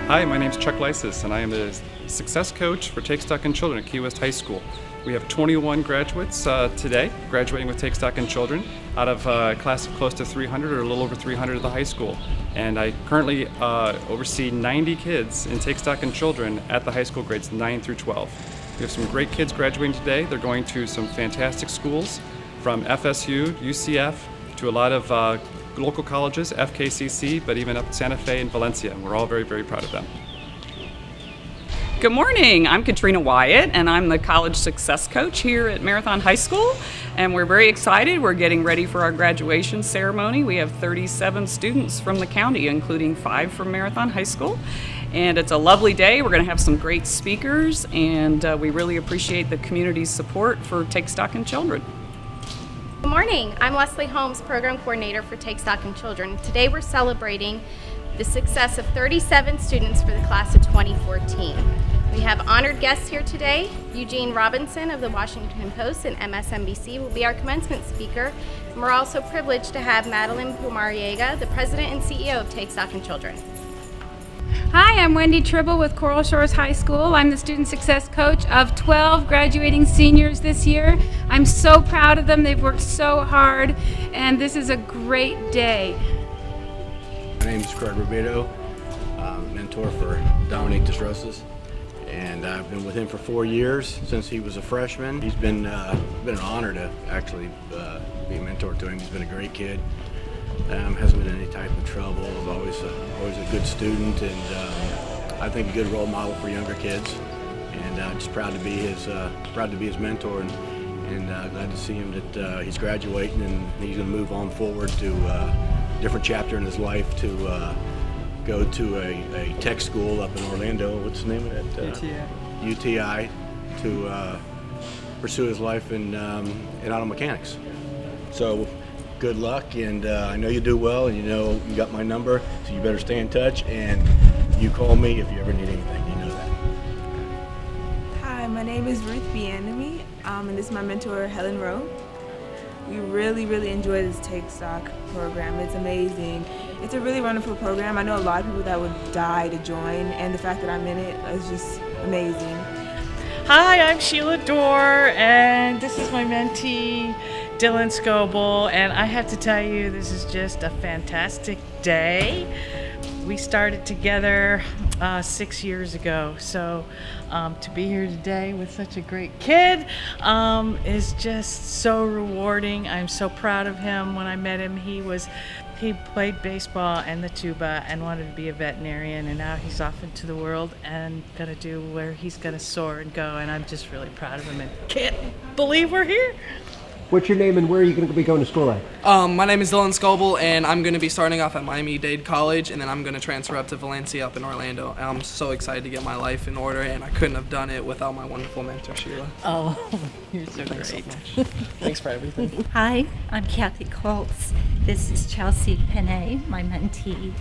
Hi, my name is Chuck Lysis, and I am the success coach for Take Stock in Children at Key West High School. We have 21 graduates today, graduating with Take Stock in Children, out of a class of close to 300 or a little over 300 at the high school. And I currently oversee 90 kids in Take Stock in Children at the high school grades 9 through 12. We have some great kids graduating today. They're going to some fantastic schools, from FSU, UCF, to a lot of local colleges, FKCC, but even up in Santa Fe and Valencia. We're all very, very proud of them. Good morning. I'm Katrina Wyatt, and I'm the college success coach here at Marathon High School. And we're very excited. We're getting ready for our graduation ceremony. We have 37 students from the county, including 5 from Marathon High School. And it's a lovely day. We're going to have some great speakers, and we really appreciate the community's support for Take Stock in Children. Good morning. I'm Leslie Holmes, Program Coordinator for Take Stock in Children. Today we're celebrating the success of 37 students for the class of 2014. We have honored guests here today. Eugene Robinson of the Washington Post and MSNBC will be our commencement speaker. And we're also privileged to have Madeline Pumariega, the President and CEO of Take Stock in Children. Hi, I'm Wendy Tribble with Coral Shores High School. I'm the student success coach of 12 graduating seniors this year. I'm so proud of them. They've worked so hard, and this is a great day. My name is Craig Rubido. I'm a mentor for Dominique DeSrosas, and I've been with him for 4 years since he was a freshman. He's been an honor to actually be a mentor to him. He's been a great kid. Hasn't been in any type of trouble. Always a good student, and I think a good role model for younger kids. And just proud to be his mentor, and glad to see him that he's graduating and he's going to move on forward to a different chapter in his life to go to a tech school up in Orlando. What's the name of that? UTI, to pursue his life in auto mechanics. So. Good luck, and I know you do well, and you know you got my number, so you better stay in touch, and you call me if you ever need anything. You know that. Hi, my name is Ruth Bianami, and this is my mentor, Helen Rowe. We really enjoy this Take Stock program. It's amazing. It's a really wonderful program. I know a lot of people that would die to join, and the fact that I'm in it is just amazing. Hi, I'm Sheila Dorr, and this is my mentee, Dylan Scoble, and I have to tell you, this is just a fantastic day. We started together 6 years ago, so to be here today with such a great kid is just so rewarding. I'm so proud of him. When I met him, he played baseball and the tuba and wanted to be a veterinarian, and now he's off into the world and gonna do where he's gonna soar and go, and I'm just really proud of him and can't believe we're here. What's your name and where are you going to be going to school at? My name is Dylan Scoble, and I'm going to be starting off at Miami-Dade College, and then I'm going to transfer up to Valencia up in Orlando. And I'm so excited to get my life in order, and I couldn't have done it without my wonderful mentor, Sheila. Oh, you're so Thanks great. so much. Thanks for everything. Hi, I'm Kathy Colts. This is Chelsea Pinay, my mentee.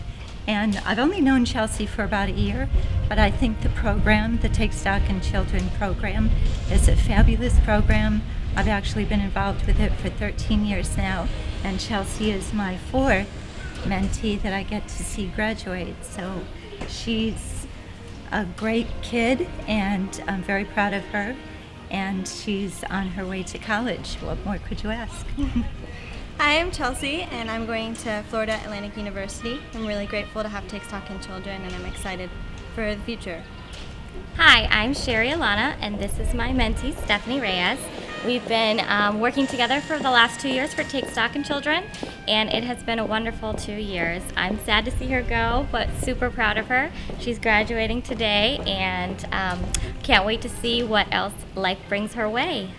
And I've only known Chelsea for about a year, but I think the program, the Take Stock in Children program, is a fabulous program. I've actually been involved with it for 13 years now, and Chelsea is my 4th mentee that I get to see graduate. So she's a great kid, and I'm very proud of her, and she's on her way to college. What more could you ask? Hi, I'm Chelsea, and I'm going to Florida Atlantic University. I'm really grateful to have Take Stock in Children, and I'm excited for the future. Hi, I'm Sherry Alana, and this is my mentee, Stephanie Reyes. We've been working together for the last 2 years for Take Stock in Children, and it has been a wonderful 2 years. I'm sad to see her go, but super proud of her. She's graduating today, and can't wait to see what else life brings her way.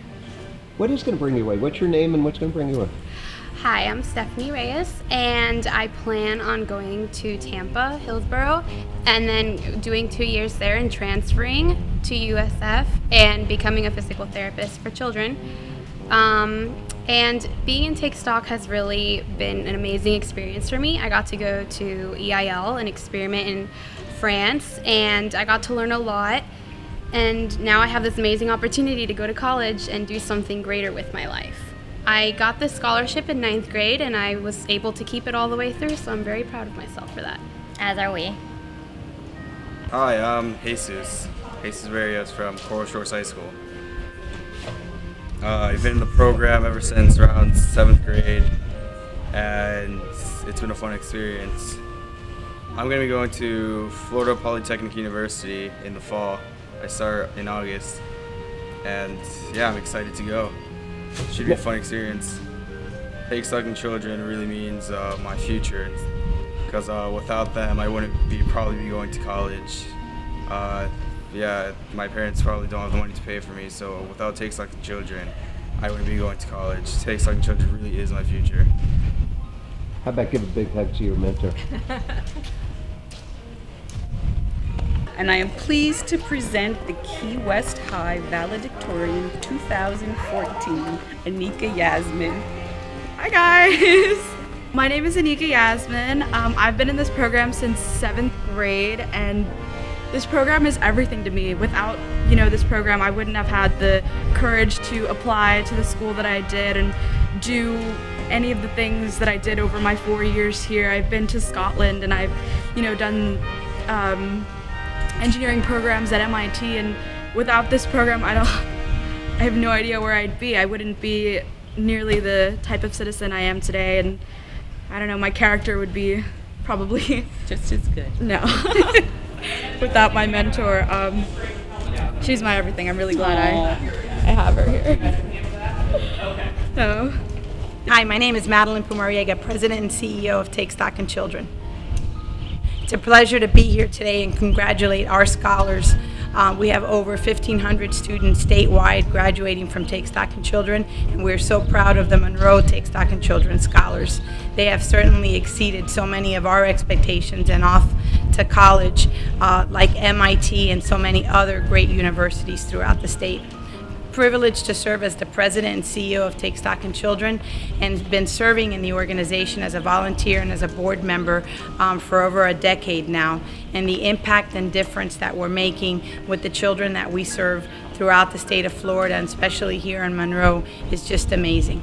What is going to bring you away? What's your name and what's going to bring you away? Hi, I'm Stephanie Reyes, and I plan on going to Tampa, Hillsborough, and then doing 2 years there and transferring to USF and becoming a physical therapist for children. And being in Take Stock has really been an amazing experience for me. I got to go to EIL, an experiment in France, and I got to learn a lot. And now I have this amazing opportunity to go to college and do something greater with my life. I got this scholarship in 9th grade, and I was able to keep it all the way through, so I'm very proud of myself for that. As are we. Hi, I'm Jesus Reyes from Coral Shores High School. I've been in the program ever since around 7th grade, and it's been a fun experience. I'm going to be going to Florida Polytechnic University in the fall. I start in August, and yeah, I'm excited to go. Should be a fun experience. Take Stock in Children really means my future, because without them, I wouldn't probably be going to college. Yeah, my parents probably don't have the money to pay for me, so without Take Stock in Children, I wouldn't be going to college. Take Stock in Children really is my future. How about give a big hug to your mentor? And I am pleased to present the Key West High Valedictorian 2014, Anika Yasmin. Hi guys! My name is Anika Yasmin. I've been in this program since 7th grade, and this program is everything to me. Without, this program, I wouldn't have had the courage to apply to the school that I did and do any of the things that I did over my 4 years here. I've been to Scotland, and I've, done engineering programs at MIT, and without this program, I have no idea where I'd be. I wouldn't be nearly the type of citizen I am today, and I don't know, my character would be probably just as good. No. Without my mentor. She's my everything. I'm really glad I have her here. So. Hi, my name is Madeline Pumariega, President and CEO of Take Stock in Children. It's a pleasure to be here today and congratulate our scholars. We have over 1,500 students statewide graduating from Take Stock in Children, and we're so proud of the Monroe Take Stock in Children scholars. They have certainly exceeded so many of our expectations and off to college like MIT and so many other great universities throughout the state. Privileged to serve as the president and CEO of Take Stock in Children, and been serving in the organization as a volunteer and as a board member for over a decade now. And the impact and difference that we're making with the children that we serve throughout the state of Florida, and especially here in Monroe, is just amazing.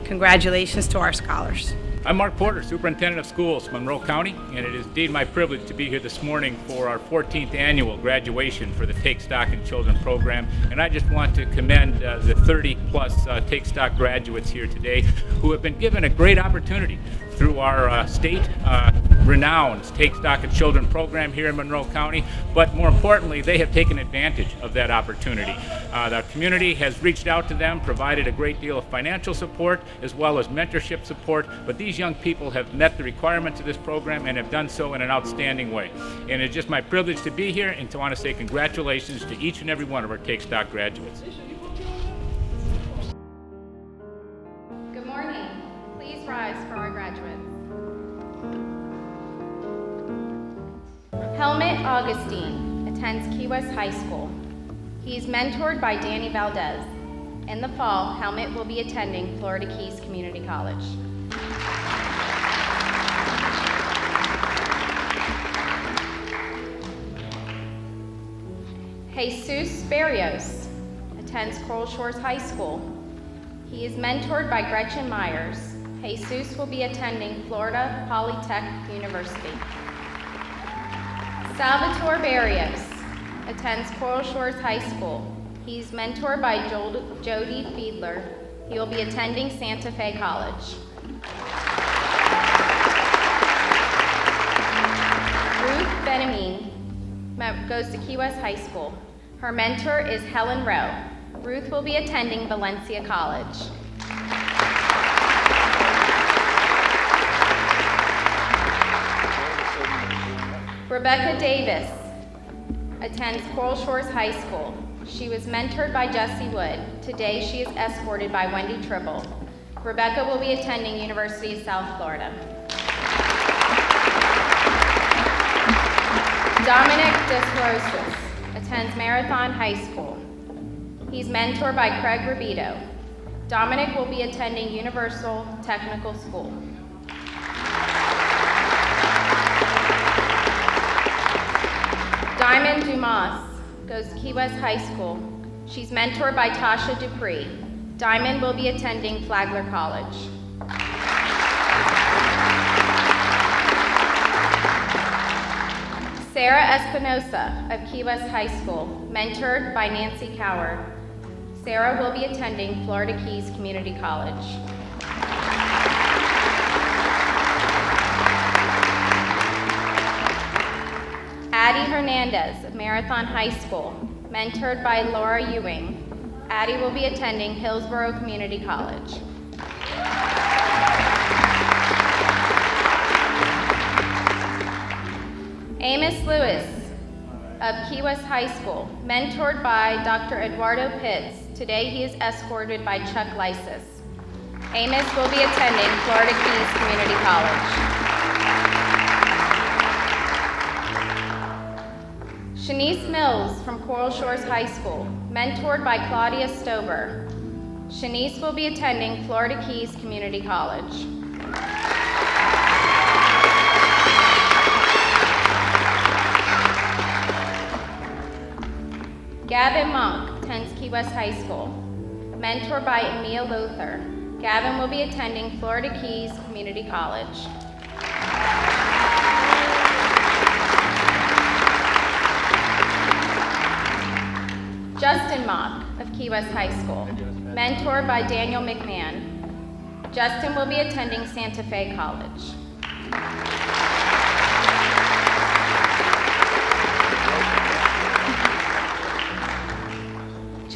Congratulations to our scholars. I'm Mark Porter, Superintendent of Schools, Monroe County, and it is indeed my privilege to be here this morning for our 14th annual graduation for the Take Stock in Children program. And I just want to commend the 30-plus Take Stock graduates here today who have been given a great opportunity through our state-renowned Take Stock in Children program here in Monroe County, but more importantly, they have taken advantage of that opportunity. The community has reached out to them, provided a great deal of financial support as well as mentorship support, but these young people have met the requirements of this program and have done so in an outstanding way. And it's just my privilege to be here and to want to say congratulations to each and every one of our Take Stock graduates. Good morning. Please rise for our graduates. Helmut Augustine attends Key West High School. He is mentored by Danny Valdez. In the fall, Helmut will be attending Florida Keys Community College. Jesus Barrios attends Coral Shores High School. He is mentored by Gretchen Myers. Jesus will be attending Florida Polytechnic University. Salvatore Barrios attends Coral Shores High School. He's mentored by Jody Fiedler. He will be attending Santa Fe College. Ruth Benjamin goes to Key West High School. Her mentor is Helen Rowe. Ruth will be attending Valencia College. Rebecca Davis attends Coral Shores High School. She was mentored by Jessie Wood. Today she is escorted by Wendy Tribble. Rebecca will be attending University of South Florida. Dominic Desrosas attends Marathon High School. He's mentored by Craig Rabito. Dominic will be attending Universal Technical School. Diamond Dumas goes to Key West High School. She's mentored by Tasha Dupree. Diamond will be attending Flagler College. Sarah Espinosa of Key West High School, mentored by Nancy Cower. Sarah will be attending Florida Keys Community College. Addie Hernandez of Marathon High School, mentored by Laura Ewing. Addie will be attending Hillsborough Community College. Amos Lewis of Key West High School, mentored by Dr. Eduardo Pitts. Today he is escorted by Chuck Lysis. Amos will be attending Florida Keys Community College. Shanice Mills from Coral Shores High School, mentored by Claudia Stober. Shanice will be attending Florida Keys Community College. Gavin Monk attends Key West High School, mentored by Emil Lothar. Gavin will be attending Florida Keys Community College. Justin Mock of Key West High School, mentored by Daniel McMahon. Justin will be attending Santa Fe College.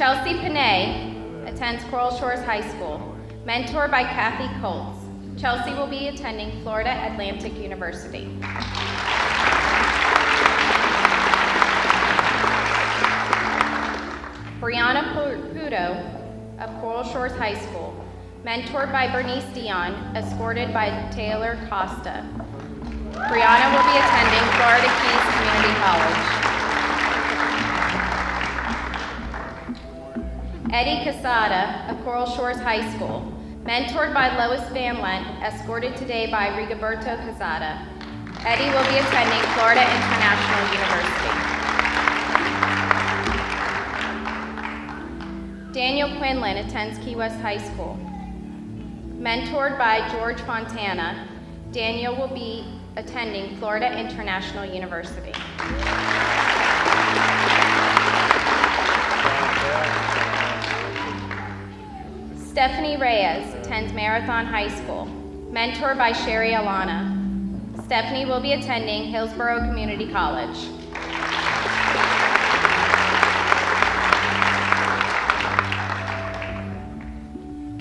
Chelsea Panay attends Coral Shores High School, mentored by Kathy Colts. Chelsea will be attending Florida Atlantic University. Brianna Pudo of Coral Shores High School, mentored by Bernice Dion, escorted by Taylor Costa. Brianna will be attending Florida Keys Community College. Eddie Casada of Coral Shores High School, mentored by Lois Van Lent, escorted today by Rigoberto Casada. Eddie will be attending Florida International University. Daniel Quinlan attends Key West High School. Mentored by George Fontana, Daniel will be attending Florida International University. Stephanie Reyes attends Marathon High School, mentored by Sherry Alana. Stephanie will be attending Hillsborough Community College.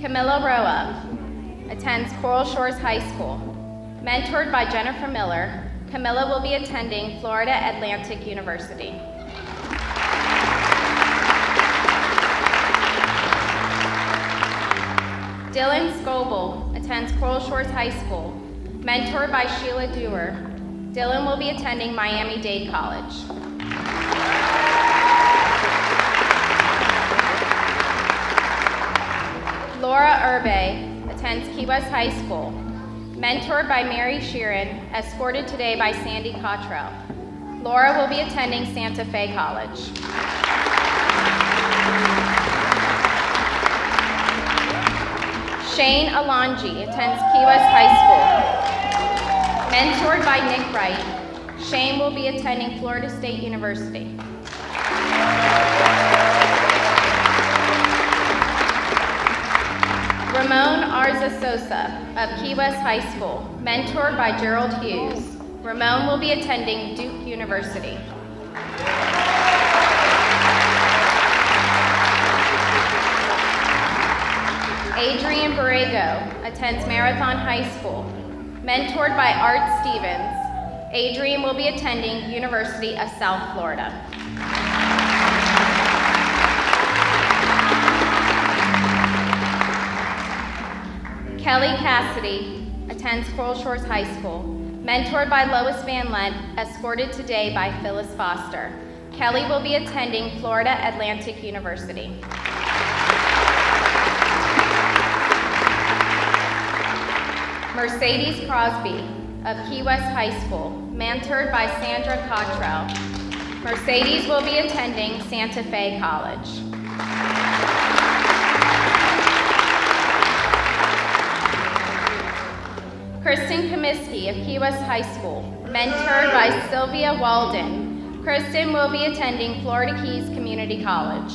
Camilla Roa attends Coral Shores High School. Mentored by Jennifer Miller, Camilla will be attending Florida Atlantic University. Dylan Scoble attends Coral Shores High School. Mentored by Sheila Dewar, Dylan will be attending Miami-Dade College. Laura Urbe attends Key West High School, mentored by Mary Sheeran, escorted today by Sandy Cottrell. Laura will be attending Santa Fe College. Shane Alonji attends Key West High School, mentored by Nick Wright. Shane will be attending Florida State University. Ramon Arza Sosa of Key West High School, mentored by Gerald Hughes. Ramon will be attending Duke University. Adrian Borrego attends Marathon High School, mentored by Art Stevens. Adrian will be attending University of South Florida. Kelly Cassidy attends Coral Shores High School, mentored by Lois Van Lent, escorted today by Phyllis Foster. Kelly will be attending Florida Atlantic University. Mercedes Crosby of Key West High School, mentored by Sandra Cottrell. Mercedes will be attending Santa Fe College. Kristen Comiskey of Key West High School, mentored by Sylvia Walden. Kristen will be attending Florida Keys Community College.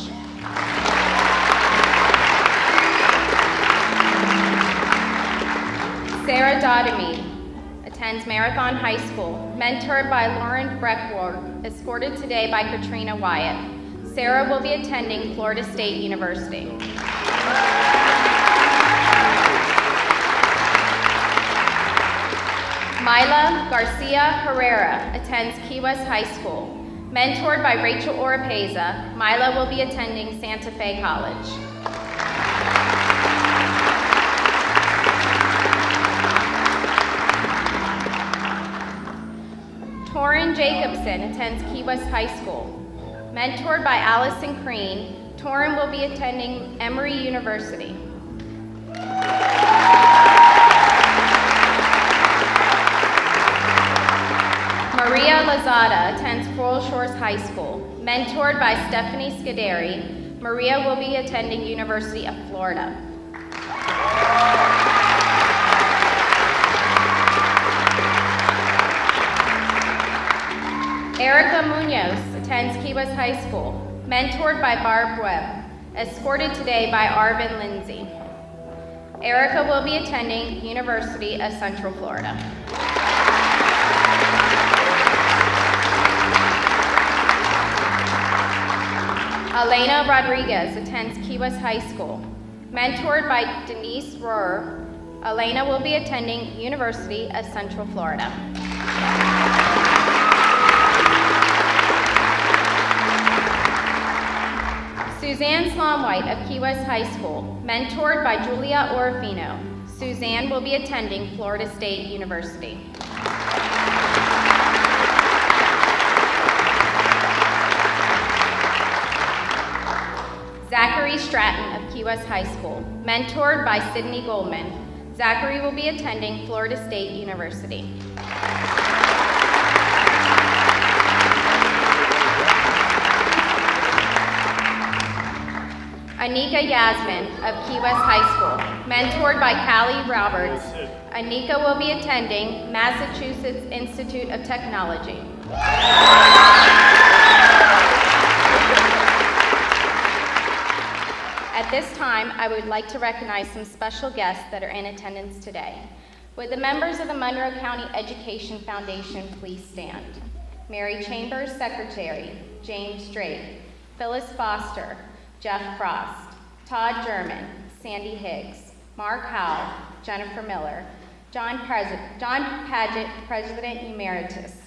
Sarah Dodemy attends Marathon High School, mentored by Lauren Breckward, escorted today by Katrina Wyatt. Sarah will be attending Florida State University. Myla Garcia Herrera attends Key West High School. Mentored by Rachel Oropeza, Myla will be attending Santa Fe College. Torin Jacobson attends Key West High School. Mentored by Allison Crean, Torin will be attending Emory University. Maria Lazada attends Coral Shores High School. Mentored by Stephanie Scuderi, Maria will be attending University of Florida. Erica Munoz attends Key West High School. Mentored by Barb Webb, escorted today by Arvin Lindsay. Erica will be attending University of Central Florida. Elena Rodriguez attends Key West High School. Mentored by Denise Rohr, Elena will be attending University of Central Florida. Suzanne Slomwhite of Key West High School, mentored by Julia Orofino. Suzanne will be attending Florida State University. Zachary Stratton of Key West High School, mentored by Sydney Goldman. Zachary will be attending Florida State University. Anika Yasmin of Key West High School, mentored by Callie Roberts. Anika will be attending Massachusetts Institute of Technology. At this time, I would like to recognize some special guests that are in attendance today. Would the members of the Monroe County Education Foundation please stand? Mary Chambers, Secretary. James Drake. Phyllis Foster. Jeff Frost. Todd German. Sandy Higgs. Mark Howell. Jennifer Miller. John Paget, President Emeritus.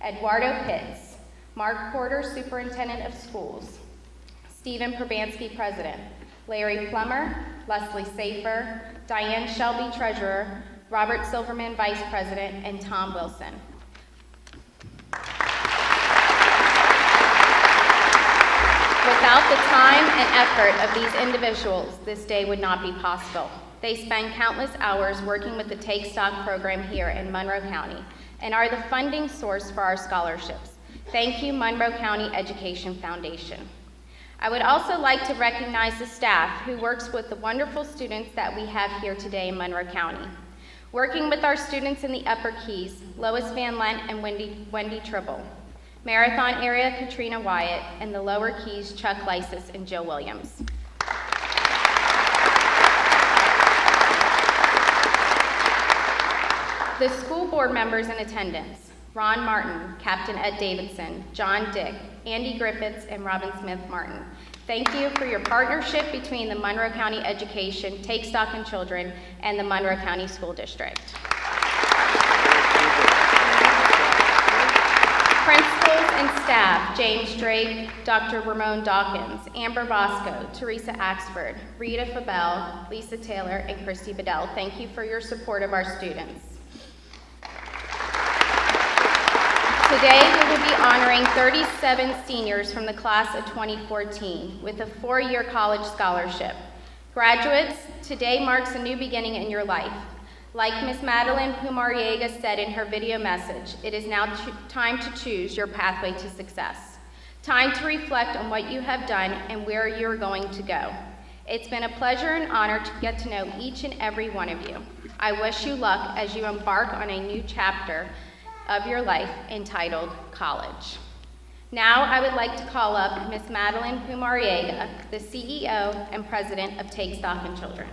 Eduardo Pitts. Mark Porter, Superintendent of Schools. Stephen Probansky, President. Larry Plummer, Leslie Safer, Diane Shelby, Treasurer, Robert Silverman, Vice President, and Tom Wilson. Without the time and effort of these individuals, this day would not be possible. They spend countless hours working with the Take Stock program here in Monroe County and are the funding source for our scholarships. Thank you, Monroe County Education Foundation. I would also like to recognize the staff who works with the wonderful students that we have here today in Monroe County. Working with our students in the Upper Keys, Lois Van Lent and Wendy Tribble. Marathon area, Katrina Wyatt, and the Lower Keys, Chuck Lysis and Joe Williams. The school board members in attendance: Ron Martin, Captain Ed Davidson, John Dick, Andy Griffiths, and Robin Smith Martin. Thank you for your partnership between the Monroe County Education, Take Stock in Children, and the Monroe County School District. Principals and staff: James Drake, Dr. Ramon Dawkins, Amber Bosco, Teresa Axford, Rita Fabell, Lisa Taylor, and Christy Bedell. Thank you for your support of our students. Today, we will be honoring 37 seniors from the class of 2014 with a 4-year college scholarship. Graduates, today marks a new beginning in your life. Like Ms. Madeline Pumariega said in her video message, it is now time to choose your pathway to success. Time to reflect on what you have done and where you're going to go. It's been a pleasure and honor to get to know each and every one of you. I wish you luck as you embark on a new chapter of your life entitled College. Now I would like to call up Ms. Madeline Pumariega, the CEO and President of Take Stock in Children.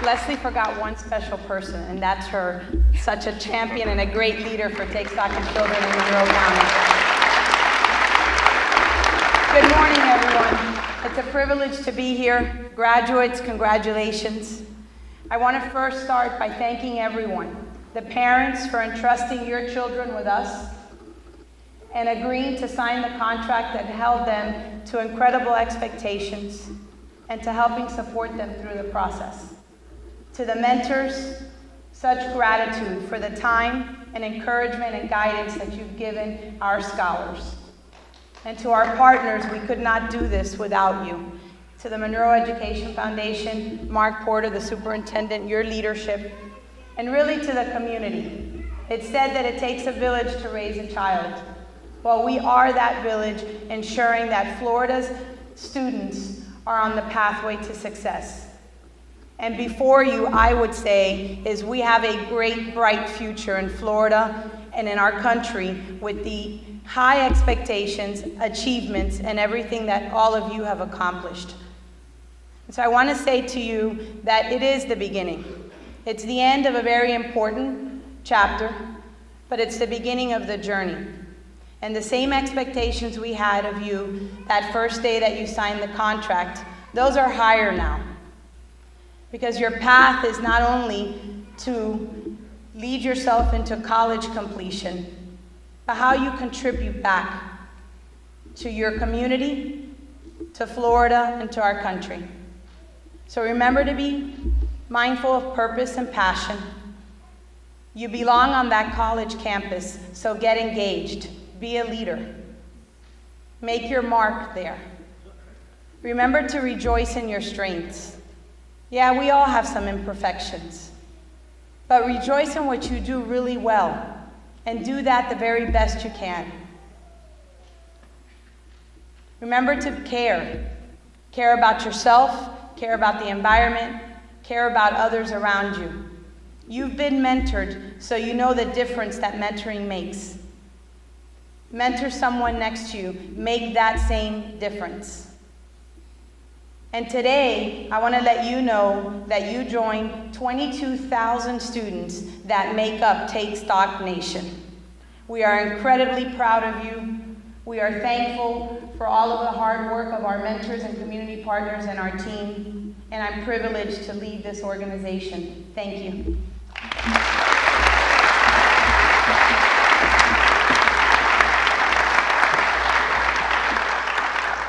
Leslie forgot one special person, and that's her, such a champion and a great leader for Take Stock in Children in Monroe County. Good morning, everyone. It's a privilege to be here. Graduates, congratulations. I want to first start by thanking everyone, the parents for entrusting your children with us and agreeing to sign the contract that held them to incredible expectations and to helping support them through the process. To the mentors, such gratitude for the time and encouragement and guidance that you've given our scholars. And to our partners, we could not do this without you. To the Monroe Education Foundation, Mark Porter, the superintendent, your leadership, and really to the community. It's said that it takes a village to raise a child. Well, we are that village, ensuring that Florida's students are on the pathway to success. And before you, I would say, is we have a great, bright future in Florida and in our country with the high expectations, achievements, and everything that all of you have accomplished. So I want to say to you that it is the beginning. It's the end of a very important chapter, but it's the beginning of the journey. And the same expectations we had of you that first day that you signed the contract, those are higher now. Because your path is not only to lead yourself into college completion, but how you contribute back to your community, to Florida, and to our country. So remember to be mindful of purpose and passion. You belong on that college campus, so get engaged. Be a leader. Make your mark there. Remember to rejoice in your strengths. Yeah, we all have some imperfections, but rejoice in what you do really well and do that the very best you can. Remember to care. Care about yourself, care about the environment, care about others around you. You've been mentored, so you know the difference that mentoring makes. Mentor someone next to you, make that same difference. And today, I want to let you know that you joined 22,000 students that make up Take Stock Nation. We are incredibly proud of you. We are thankful for all of the hard work of our mentors and community partners and our team, and I'm privileged to lead this organization. Thank you.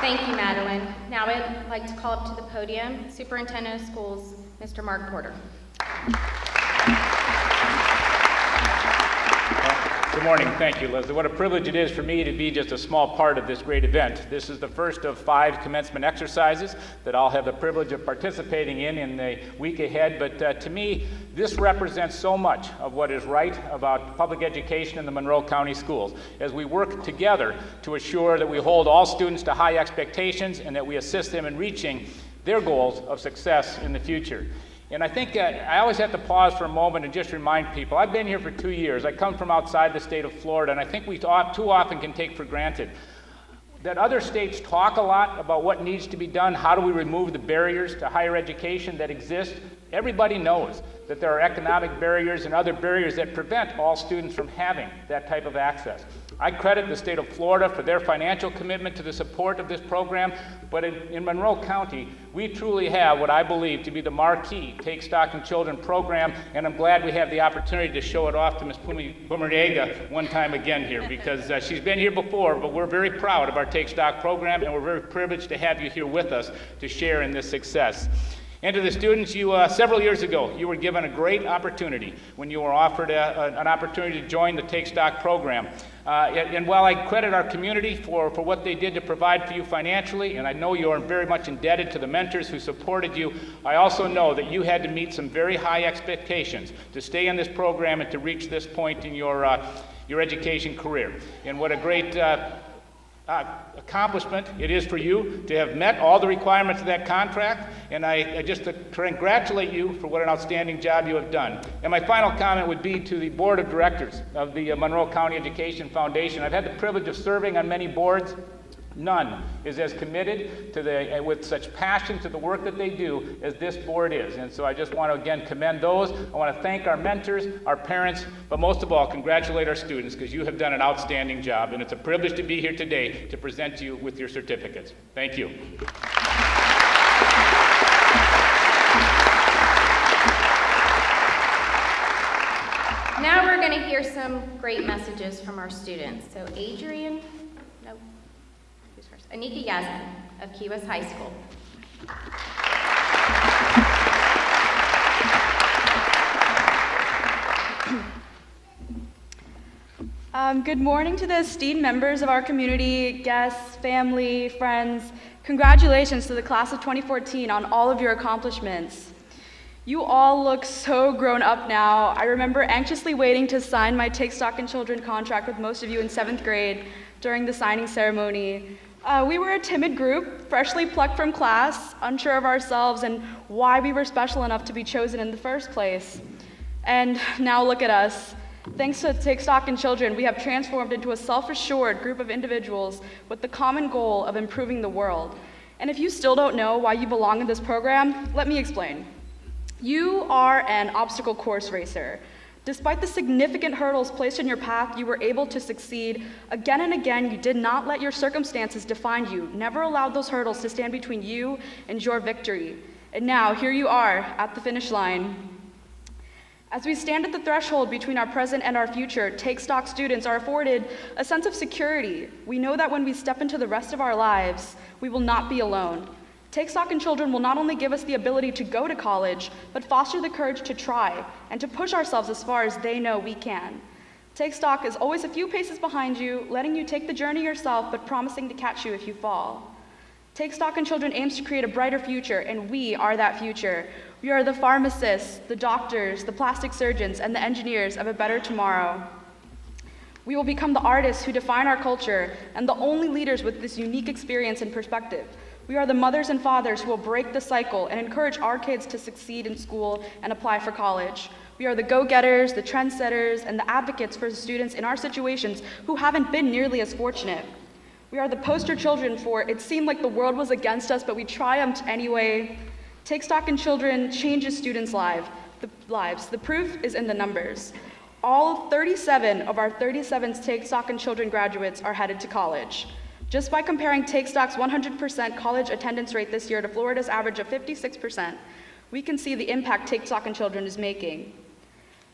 Thank you, Madeline. Now I'd like to call up to the podium Superintendent of Schools, Mr. Mark Porter. Good morning. Thank you, Leslie. What a privilege it is for me to be just a small part of this great event. This is the first of 5 commencement exercises that I'll have the privilege of participating in the week ahead. But to me, this represents so much of what is right about public education in the Monroe County schools as we work together to assure that we hold all students to high expectations and that we assist them in reaching their goals of success in the future. And I think I always have to pause for a moment and just remind people, I've been here for 2 years. I come from outside the state of Florida, and I think we too often can take for granted that other states talk a lot about what needs to be done, how do we remove the barriers to higher education that exist. Everybody knows that there are economic barriers and other barriers that prevent all students from having that type of access. I credit the state of Florida for their financial commitment to the support of this program, but in Monroe County, we truly have what I believe to be the marquee Take Stock in Children program, and I'm glad we have the opportunity to show it off to Ms. Pumariega one time again here, because she's been here before, but we're very proud of our Take Stock program, and we're very privileged to have you here with us to share in this success. And to the students, several years ago, you were given a great opportunity when you were offered an opportunity to join the Take Stock program. And while I credit our community for what they did to provide for you financially, and I know you are very much indebted to the mentors who supported you, I also know that you had to meet some very high expectations to stay in this program and to reach this point in your education career. And what a great accomplishment it is for you to have met all the requirements of that contract, and I just congratulate you for what an outstanding job you have done. And my final comment would be to the board of directors of the Monroe County Education Foundation. I've had the privilege of serving on many boards. None is as committed to with such passion to the work that they do as this board is. And so I just want to again commend those. I want to thank our mentors, our parents, but most of all, congratulate our students, because you have done an outstanding job, and it's a privilege to be here today to present you with your certificates. Thank you. Now we're going to hear some great messages from our students. So Anika Yasmin of Key West High School. Good morning to the esteemed members of our community, guests, family, friends. Congratulations to the class of 2014 on all of your accomplishments. You all look so grown up now. I remember anxiously waiting to sign my Take Stock in Children contract with most of you in 7th grade during the signing ceremony. We were a timid group, freshly plucked from class, unsure of ourselves and why we were special enough to be chosen in the first place. And now look at us. Thanks to Take Stock in Children, we have transformed into a self-assured group of individuals with the common goal of improving the world. And if you still don't know why you belong in this program, let me explain. You are an obstacle course racer. Despite the significant hurdles placed in your path, you were able to succeed. Again and again, you did not let your circumstances define you, never allowed those hurdles to stand between you and your victory. And now, here you are at the finish line. As we stand at the threshold between our present and our future, Take Stock students are afforded a sense of security. We know that when we step into the rest of our lives, we will not be alone. Take Stock in Children will not only give us the ability to go to college, but foster the courage to try and to push ourselves as far as they know we can. Take Stock is always a few paces behind you, letting you take the journey yourself, but promising to catch you if you fall. Take Stock in Children aims to create a brighter future, and we are that future. We are the pharmacists, the doctors, the plastic surgeons, and the engineers of a better tomorrow. We will become the artists who define our culture and the only leaders with this unique experience and perspective. We are the mothers and fathers who will break the cycle and encourage our kids to succeed in school and apply for college. We are the go-getters, the trendsetters, and the advocates for students in our situations who haven't been nearly as fortunate. We are the poster children for it seemed like the world was against us, but we triumphed anyway. Take Stock in Children changes students' lives. The proof is in the numbers. All 37 of our 37 Take Stock in Children graduates are headed to college. Just by comparing Take Stock's 100% college attendance rate this year to Florida's average of 56%, we can see the impact Take Stock in Children is making.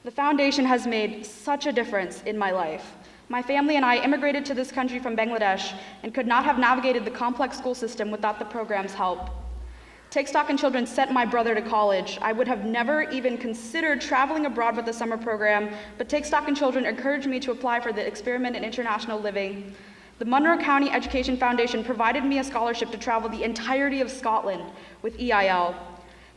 The foundation has made such a difference in my life. My family and I immigrated to this country from Bangladesh and could not have navigated the complex school system without the program's help. Take Stock in Children sent my brother to college. I would have never even considered traveling abroad with the summer program, but Take Stock in Children encouraged me to apply for the Experiment in International Living. The Monroe County Education Foundation provided me a scholarship to travel the entirety of Scotland with EIL.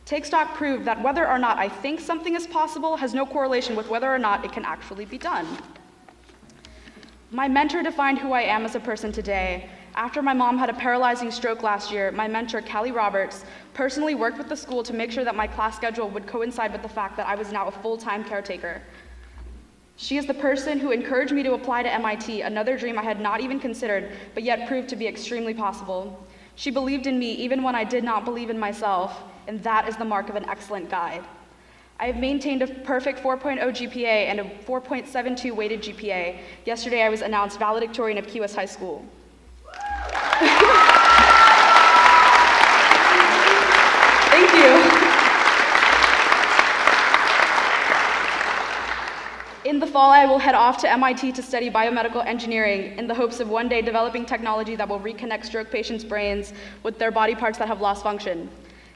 Take Stock proved that whether or not I think something is possible has no correlation with whether or not it can actually be done. My mentor defined who I am as a person today. After my mom had a paralyzing stroke last year, my mentor, Callie Roberts, personally worked with the school to make sure that my class schedule would coincide with the fact that I was now a full-time caretaker. She is the person who encouraged me to apply to MIT, another dream I had not even considered, but yet proved to be extremely possible. She believed in me even when I did not believe in myself, and that is the mark of an excellent guide. I have maintained a perfect 4.0 GPA and a 4.72 weighted GPA. Yesterday I was announced valedictorian of Key West High School. Thank you. In the fall, I will head off to MIT to study biomedical engineering in the hopes of one day developing technology that will reconnect stroke patients' brains with their body parts that have lost function.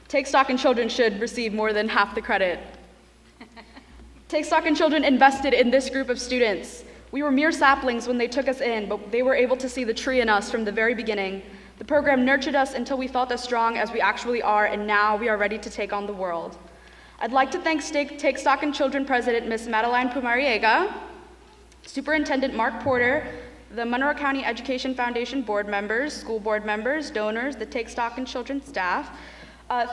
Take Stock in Children should receive more than half the credit. Take Stock in Children invested in this group of students. We were mere saplings when they took us in, but they were able to see the tree in us from the very beginning. The program nurtured us until we felt as strong as we actually are, and now we are ready to take on the world. I'd like to thank Take Stock in Children President Ms. Madeline Pumariega, Superintendent Mark Porter, the Monroe County Education Foundation board members, school board members, donors, the Take Stock in Children staff.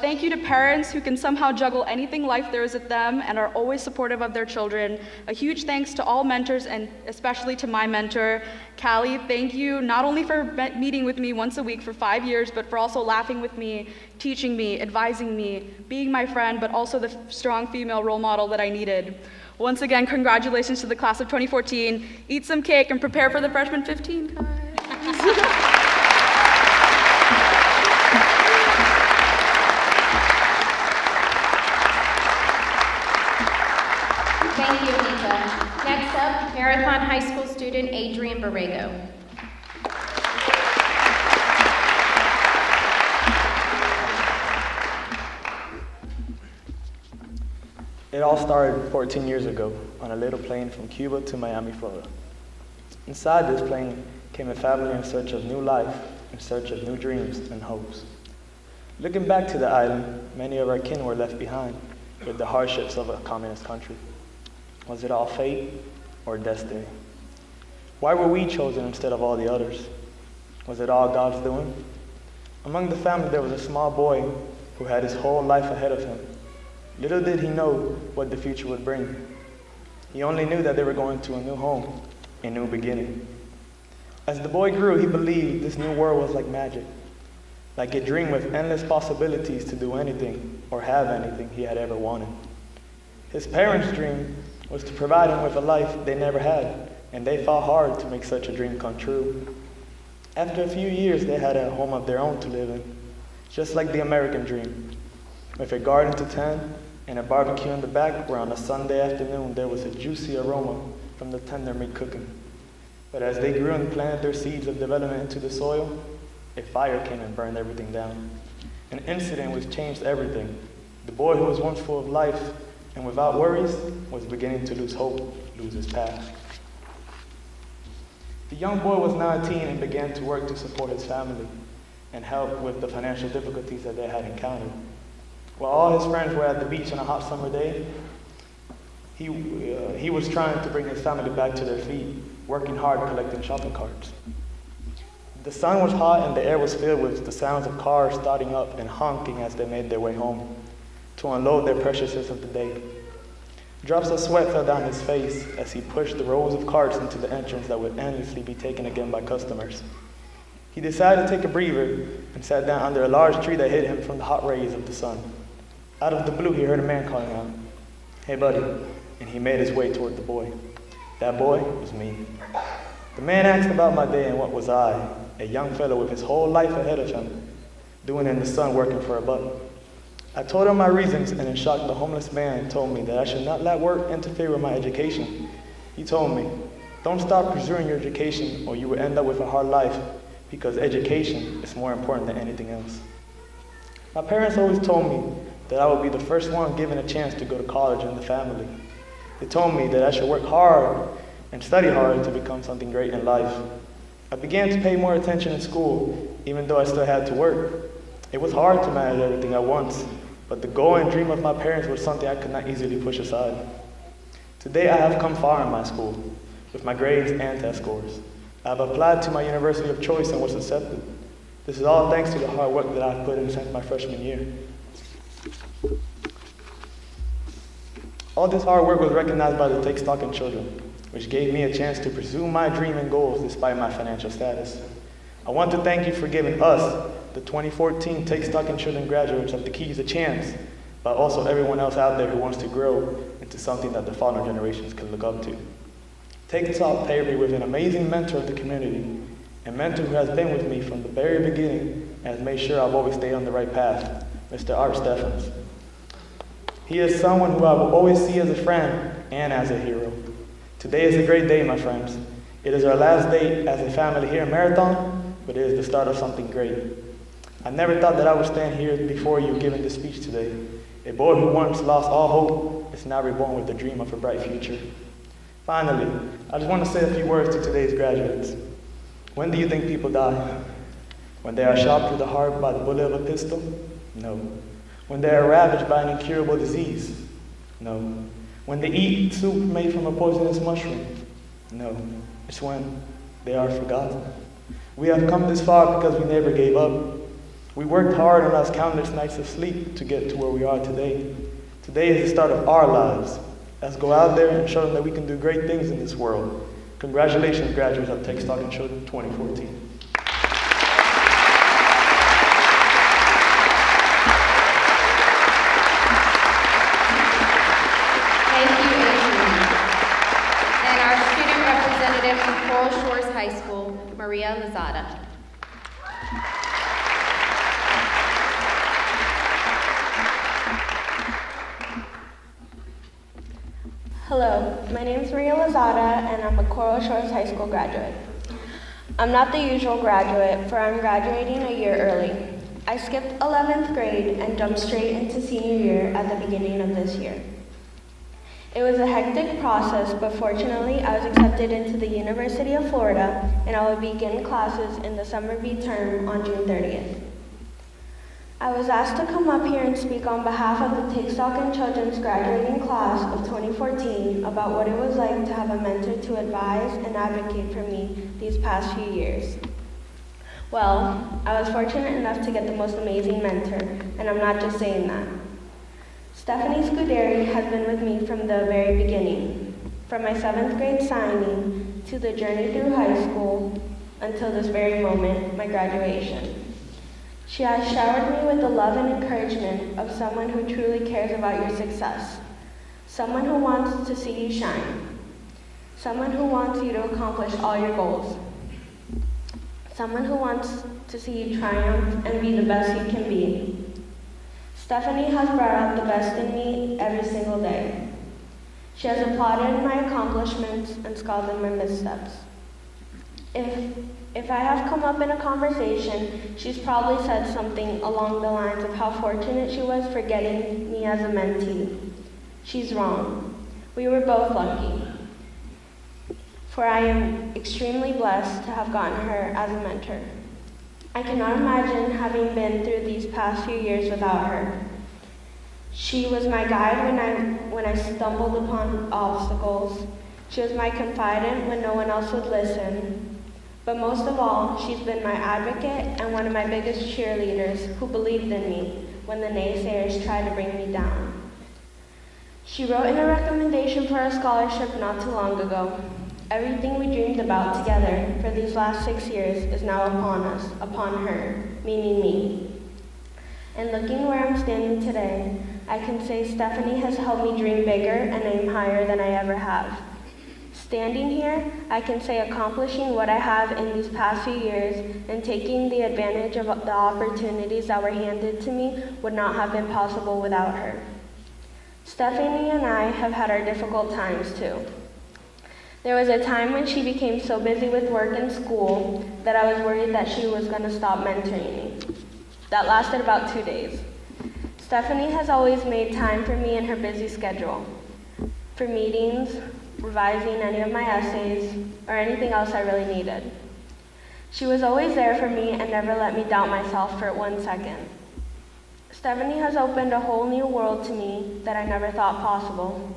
Thank you to parents who can somehow juggle anything life throws at them and are always supportive of their children. A huge thanks to all mentors and especially to my mentor, Callie. Thank you not only for meeting with me once a week for 5 years, but for also laughing with me, teaching me, advising me, being my friend, but also the strong female role model that I needed. Once again, congratulations to the class of 2014. Eat some cake and prepare for the freshman 15, guys. Thank you, Anika. Next up, Marathon High School student Adrian Borrego. It all started 14 years ago on a little plane from Cuba to Miami, Florida. Inside this plane came a family in search of new life, in search of new dreams and hopes. Looking back to the island, many of our kin were left behind with the hardships of a communist country. Was it all fate or destiny? Why were we chosen instead of all the others? Was it all God's doing? Among the family there was a small boy who had his whole life ahead of him. Little did he know what the future would bring. He only knew that they were going to a new home, a new beginning. As the boy grew, he believed this new world was like magic, like a dream with endless possibilities to do anything or have anything he had ever wanted. His parents' dream was to provide him with a life they never had, and they fought hard to make such a dream come true. After a few years, they had a home of their own to live in, just like the American dream, with a garden to tend and a barbecue in the back where on a Sunday afternoon there was a juicy aroma from the tender meat cooking. But as they grew and planted their seeds of development into the soil, a fire came and burned everything down. An incident which changed everything. The boy who was once full of life and without worries was beginning to lose hope, lose his path. The young boy was now a teen and began to work to support his family and help with the financial difficulties that they had encountered. While all his friends were at the beach on a hot summer day, he was trying to bring his family back to their feet, working hard collecting shopping carts. The sun was hot and the air was filled with the sounds of cars starting up and honking as they made their way home to unload their purchases of the day. Drops of sweat fell down his face as he pushed the rows of carts into the entrance that would endlessly be taken again by customers. He decided to take a breather and sat down under a large tree that hid him from the hot rays of the sun. Out of the blue, he heard a man calling out, "Hey, buddy," and he made his way toward the boy. That boy was me. The man asked about my day and what was I, a young fellow with his whole life ahead of him, doing in the sun working for a buck. I told him my reasons, and in shock, the homeless man told me that I should not let work interfere with my education. He told me, "Don't stop pursuing your education or you will end up with a hard life, because education is more important than anything else." My parents always told me that I would be the first one given a chance to go to college in the family. They told me that I should work hard and study hard to become something great in life. I began to pay more attention in school, even though I still had to work. It was hard to manage everything at once, but the goal and dream of my parents was something I could not easily push aside. Today I have come far in my school, with my grades and test scores. I have applied to my university of choice and was accepted. This is all thanks to the hard work that I've put in since my freshman year. All this hard work was recognized by the Take Stock in Children, which gave me a chance to pursue my dream and goals despite my financial status. I want to thank you for giving us, the 2014 Take Stock in Children graduates of the Keys, a chance, but also everyone else out there who wants to grow into something that the following generations can look up to. Take Stock paired me with an amazing mentor of the community, a mentor who has been with me from the very beginning and has made sure I've always stayed on the right path, Mr. Art Stephens. He is someone who I will always see as a friend and as a hero. Today is a great day, my friends. It is our last day as a family here in Marathon, but it is the start of something great. I never thought that I would stand here before you giving this speech today. A boy who once lost all hope is now reborn with the dream of a bright future. Finally, I just want to say a few words to today's graduates. When do you think people die? When they are shot through the heart by the bullet of a pistol? No. When they are ravaged by an incurable disease? No. When they eat soup made from a poisonous mushroom? No. It's when They are forgotten. We have come this far because we never gave up. We worked hard and lost countless nights of sleep to get to where we are today. Today is the start of our lives. Let's go out there and show them that we can do great things in this world. Congratulations, graduates of Take Stock in Children 2014. From Coral Shores High School, Maria Lozada. Hello, my name is Maria Lozada and I'm a Coral Shores High School graduate. I'm not the usual graduate, for I'm graduating a year early. I skipped 11th grade and jumped straight into senior year at the beginning of this year. It was a hectic process, but fortunately I was accepted into the University of Florida and I will begin classes in the summer B term on June 30th. I was asked to come up here and speak on behalf of the Take Stock in Children's graduating class of 2014 about what it was like to have a mentor to advise and advocate for me these past few years. Well, I was fortunate enough to get the most amazing mentor, and I'm not just saying that. Stephanie Scuderi has been with me from the very beginning, from my 7th grade signing to the journey through high school until this very moment, my graduation. She has showered me with the love and encouragement of someone who truly cares about your success, someone who wants to see you shine, someone who wants you to accomplish all your goals, someone who wants to see you triumph and be the best you can be. Stephanie has brought out the best in me every single day. She has applauded my accomplishments and scalded my missteps. If I have come up in a conversation, she's probably said something along the lines of how fortunate she was for getting me as a mentee. She's wrong. We were both lucky, for I am extremely blessed to have gotten her as a mentor. I cannot imagine having been through these past few years without her. She was my guide when I stumbled upon obstacles. She was my confidant when no one else would listen. But most of all, she's been my advocate and one of my biggest cheerleaders who believed in me when the naysayers tried to bring me down. She wrote in a recommendation for a scholarship not too long ago. Everything we dreamed about together for these last 6 years is now upon us, upon her, meaning me. And looking where I'm standing today, I can say Stephanie has helped me dream bigger and aim higher than I ever have. Standing here, I can say accomplishing what I have in these past few years and taking the advantage of the opportunities that were handed to me would not have been possible without her. Stephanie and I have had our difficult times too. There was a time when she became so busy with work and school that I was worried that she was going to stop mentoring me. That lasted about 2 days. Stephanie has always made time for me in her busy schedule, for meetings, revising any of my essays, or anything else I really needed. She was always there for me and never let me doubt myself for 1 second. Stephanie has opened a whole new world to me that I never thought possible.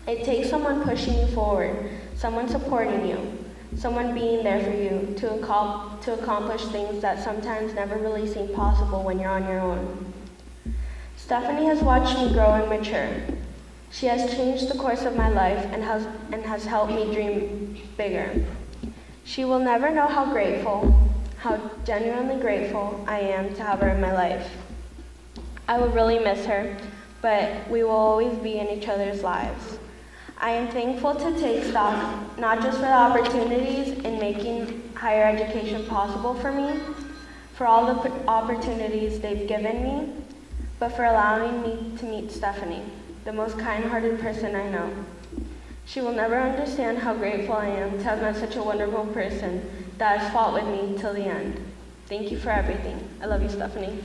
It takes someone pushing you forward, someone supporting you, someone being there for you to accomplish things that sometimes never really seem possible when you're on your own. Stephanie has watched me grow and mature. She has changed the course of my life and has helped me dream bigger. She will never know how genuinely grateful I am to have her in my life. I will really miss her, but we will always be in each other's lives. I am thankful to Take Stock, not just for the opportunities in making higher education possible for me, for all the opportunities they've given me, but for allowing me to meet Stephanie, the most kind-hearted person I know. She will never understand how grateful I am to have met such a wonderful person that has fought with me till the end. Thank you for everything. I love you, Stephanie.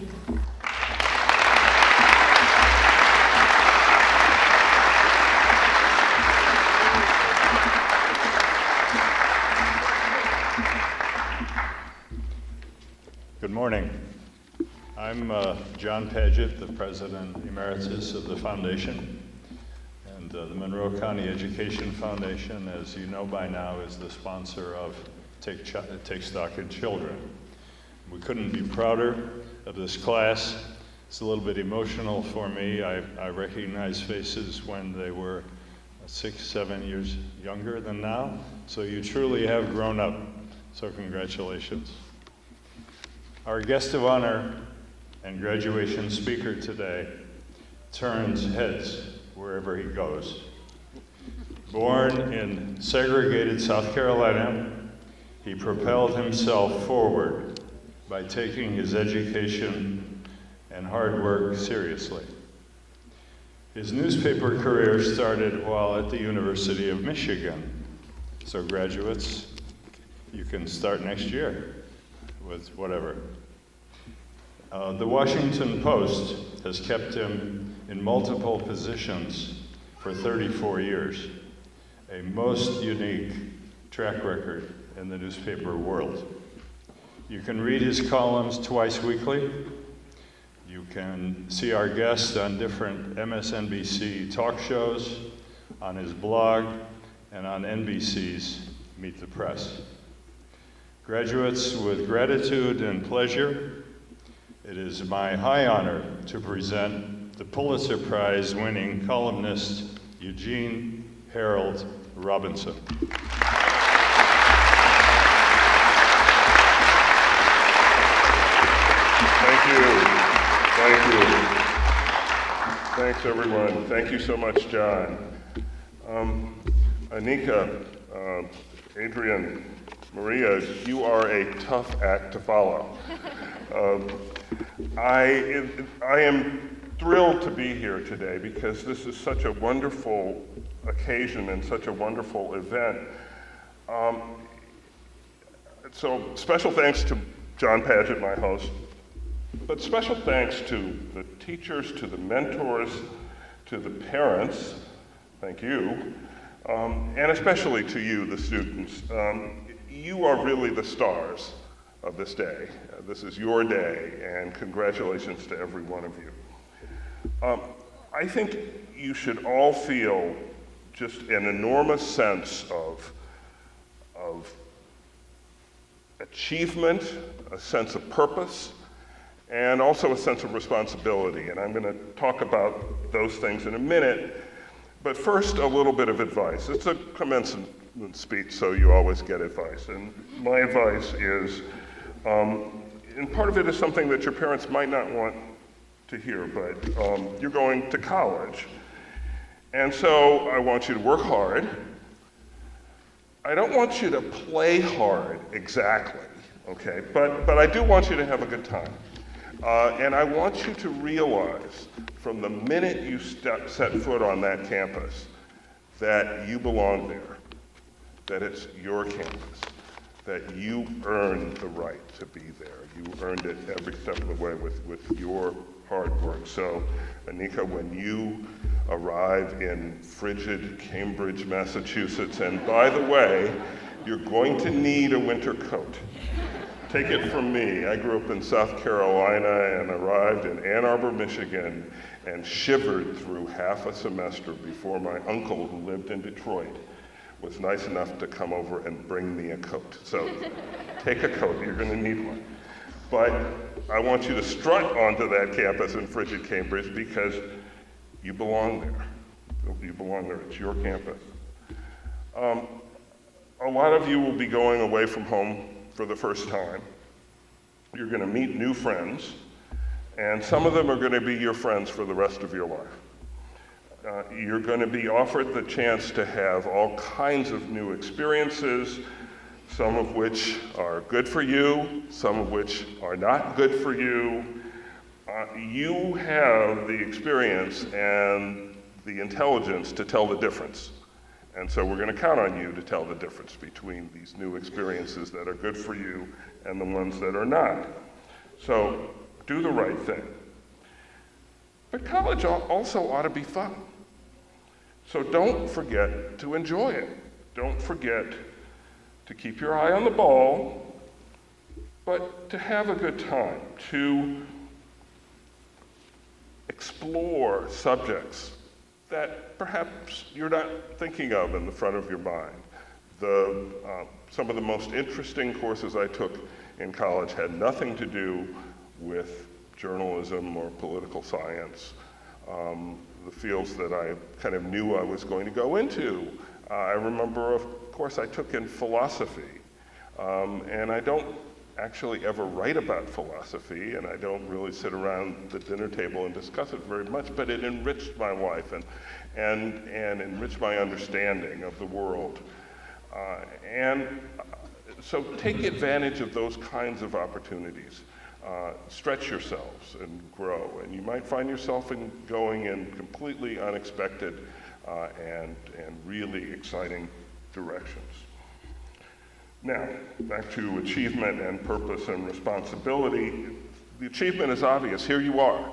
Good morning. I'm John Paget, the President Emeritus of the Foundation. And the Monroe County Education Foundation, as you know by now, is the sponsor of Take Stock in Children. We couldn't be prouder of this class. It's a little bit emotional for me. I recognize faces when they were 6, 7 years younger than now. So you truly have grown up. So congratulations. Our guest of honor and graduation speaker today turns heads wherever he goes. Born in segregated South Carolina, he propelled himself forward by taking his education and hard work seriously. His newspaper career started while at the University of Michigan. So graduates, you can start next year with whatever. The Washington Post has kept him in multiple positions for 34 years, a most unique track record in the newspaper world. You can read his columns twice weekly. You can see our guests on different MSNBC talk shows, on his blog, and on NBC's Meet the Press. Graduates, with gratitude and pleasure, it is my high honor to present the Pulitzer Prize winning columnist Eugene Harold Robinson. Thank you. Thank you. Thanks, everyone. Thank you so much, John. Anika, Adrian, Maria, you are a tough act to follow. I am thrilled to be here today because this is such a wonderful occasion and such a wonderful event. So special thanks to John Padgett, my host, but special thanks to the teachers, to the mentors, to the parents, thank you, and especially to you, the students. You are really the stars of this day. This is your day, and congratulations to every one of you. I think you should all feel just an enormous sense of achievement, a sense of purpose, and also a sense of responsibility. And I'm going to talk about those things in a minute. But first, a little bit of advice. It's a commencement speech, so you always get advice. And my advice is, and part of it is something that your parents might not want to hear, but you're going to college. And so I want you to work hard. I don't want you to play hard exactly, okay? But I do want you to have a good time. And I want you to realize from the minute you set foot on that campus that you belong there, that it's your campus, that you earned the right to be there. You earned it every step of the way with your hard work. So, Anika, when you arrive in frigid Cambridge, Massachusetts, and by the way, you're going to need a winter coat. Take it from me. I grew up in South Carolina and arrived in Ann Arbor, Michigan, and shivered through half a semester before my uncle, who lived in Detroit, was nice enough to come over and bring me a coat. So take a coat, you're gonna need one. But I want you to strut onto that campus in frigid Cambridge because you belong there. You belong there, it's your campus. A lot of you will be going away from home for the first time. You're gonna meet new friends, and some of them are gonna be your friends for the rest of your life. You're gonna be offered the chance to have all kinds of new experiences, some of which are good for you, some of which are not good for you. You have the experience and the intelligence to tell the difference. And so we're gonna count on you to tell the difference between these new experiences that are good for you and the ones that are not. So do the right thing. But college also ought to be fun. So don't forget to enjoy it. Don't forget to keep your eye on the ball, but to have a good time, to explore subjects that perhaps you're not thinking of in the front of your mind, Some of the most interesting courses I took in college had nothing to do with journalism or political science, the fields that I kind of knew I was going to go into. I remember, of course, I took in philosophy, and I don't actually ever write about philosophy, and I don't really sit around the dinner table and discuss it very much, but it enriched my life and enriched my understanding of the world. So take advantage of those kinds of opportunities. Stretch yourselves and grow, and you might find yourself going in completely unexpected and really exciting directions. Now, back to achievement and purpose and responsibility. The achievement is obvious. Here you are,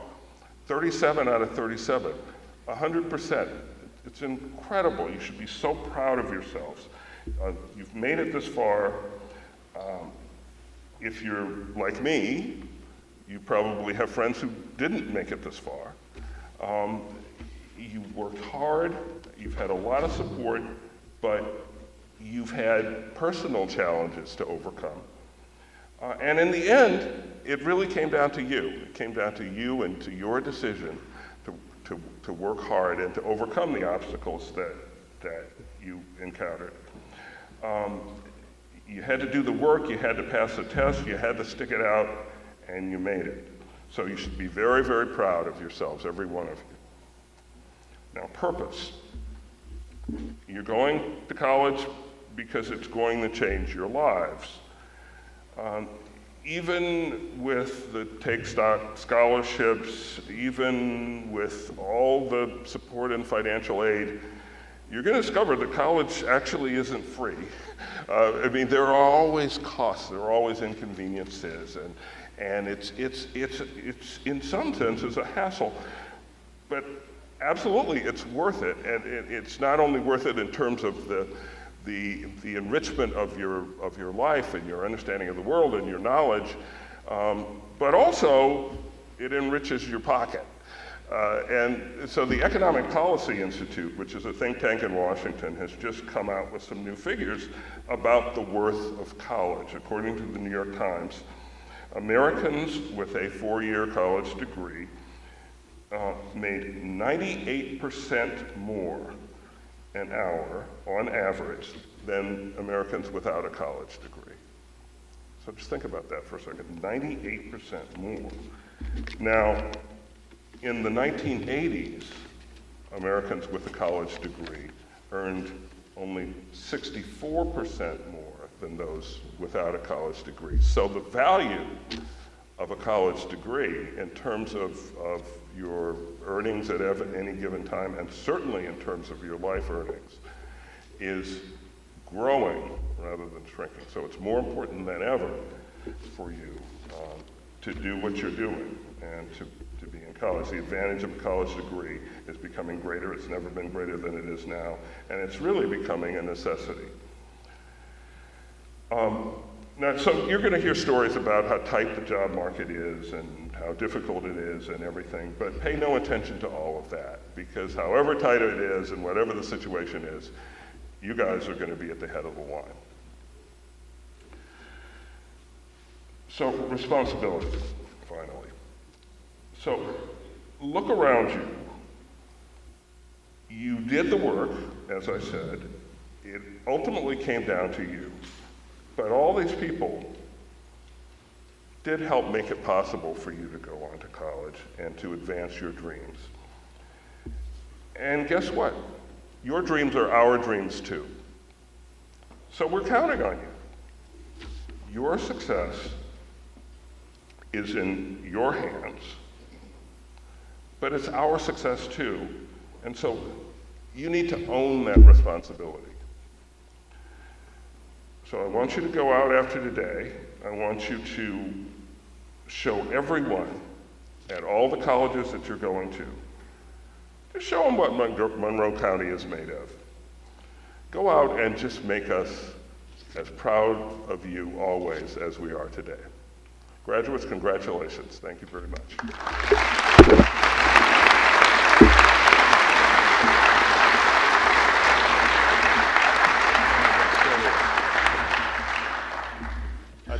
37 out of 37, 100%. It's incredible. You should be so proud of yourselves. You've made it this far. If you're like me, you probably have friends who didn't make it this far. You worked hard, you've had a lot of support, but you've had personal challenges to overcome. And in the end, it really came down to you. It came down to you and to your decision to work hard and to overcome the obstacles that you encountered. You had to do the work, you had to pass the test, you had to stick it out, and you made it. So you should be very, very proud of yourselves, every one of you. Now, purpose. You're going to college because it's going to change your lives. Even with the Take Stock scholarships, even with all the support and financial aid, you're going to discover that college actually isn't free. I mean, there are always costs, there are always inconveniences, and it's in some senses a hassle, but absolutely it's worth it. And it's not only worth it in terms of the enrichment of your life and your understanding of the world and your knowledge, but also it enriches your pocket. And so the Economic Policy Institute, which is a think tank in Washington, has just come out with some new figures about the worth of college. According to the New York Times, Americans with a 4-year college degree made 98% more an hour on average than Americans without a college degree. So just think about that for a second, 98% more. Now, in the 1980s, Americans with a college degree earned only 64% more than those without a college degree. So the value of a college degree in terms of your earnings at any given time, and certainly in terms of your life earnings, is growing rather than shrinking. So it's more important than ever for you to do what you're doing and to be in college. The advantage of a college degree is becoming greater. It's never been greater than it is now, and it's really becoming a necessity. Now, so you're going to hear stories about how tight the job market is and how difficult it is and everything, but pay no attention to all of that, because however tight it is and whatever the situation is, you guys are going to be at the head of the line. So, responsibility, finally. So, look around you. You did the work, as I said. It ultimately came down to you. But all these people did help make it possible for you to go on to college and to advance your dreams. And guess what? Your dreams are our dreams too. So we're counting on you. Your success is in your hands, but it's our success too. And so you need to own that responsibility. So I want you to go out after today. I want you to show everyone at all the colleges that you're going to show them what Monroe County is made of. Go out and just make us as proud of you always as we are today. Graduates, congratulations. Thank you very much.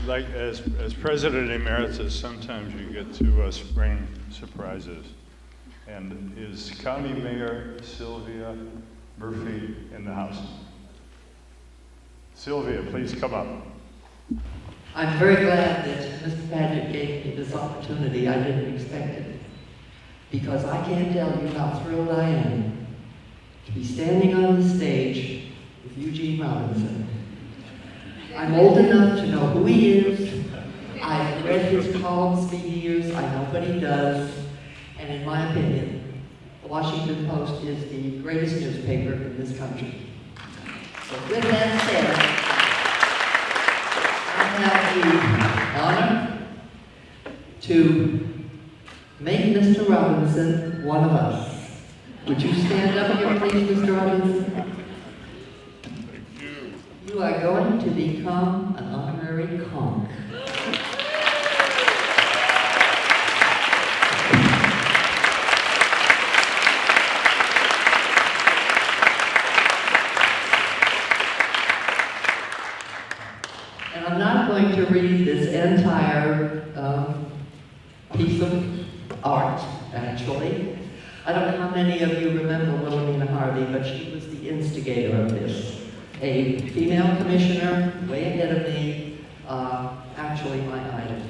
like as President Emeritus, sometimes you get to spring surprises. And is County Mayor Sylvia Murphy in the house? Sylvia, please come up. I'm very glad that Mr. Paget gave me this opportunity. I didn't expect it. Because I can't tell you how thrilled I am to be standing on the stage with Eugene Robinson. I'm old enough to know who he is. I've read his columns for years. I know what he does. And in my opinion, the Washington Post is the greatest newspaper in this country. So with that said, I have the honor to make Mr. Robinson one of us. Would you stand up here, please, Mr. Robinson? You are going to become an honorary conch. And I'm not going to read this entire piece of art, actually. I don't know how many of you remember Wilhelmina Harvey, but she was the instigator of this. A female commissioner, way ahead of me, actually my idol.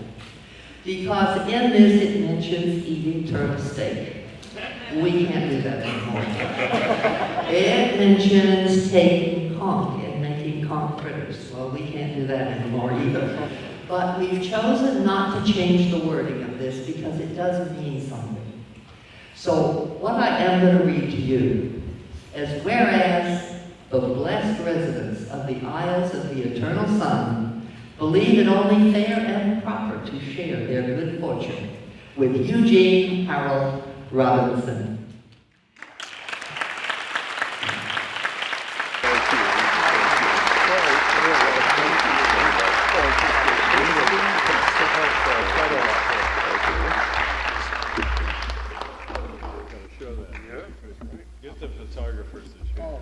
Because in this it mentions eating turtle steak. We can't do that anymore. It mentions taking conch and making conch fritters. Well, we can't do that anymore either. But we've chosen not to change the wording of this because it does mean something. So what I am going to read to you is, whereas the blessed residents of the Isles of the Eternal Sun believe it only fair and proper to share their good fortune with Eugene Harold Robinson. Get the photographers to show.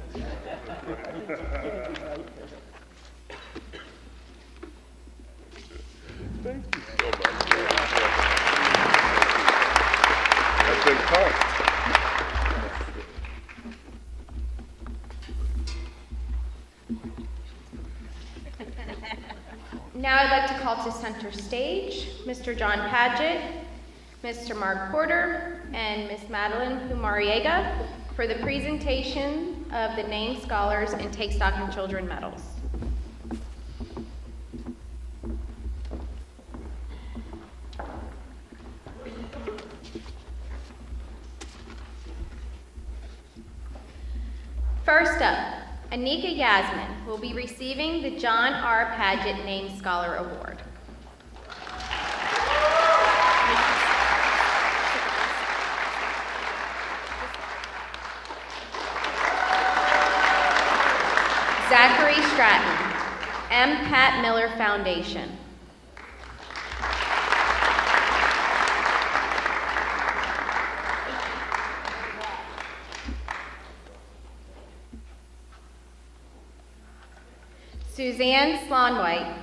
Thank you so much. That's been fun. Now I'd like to call to center stage Mr. John Paget, Mr. Mark Porter, and Ms. Madeline Pumariega for the presentation of the named scholars and Take Stock in Children medals. First up, Anika Yasmin will be receiving the John R. Paget Named Scholar Award. Zachary Stratton, M. Pat Miller Foundation. Suzanne Slonwhite.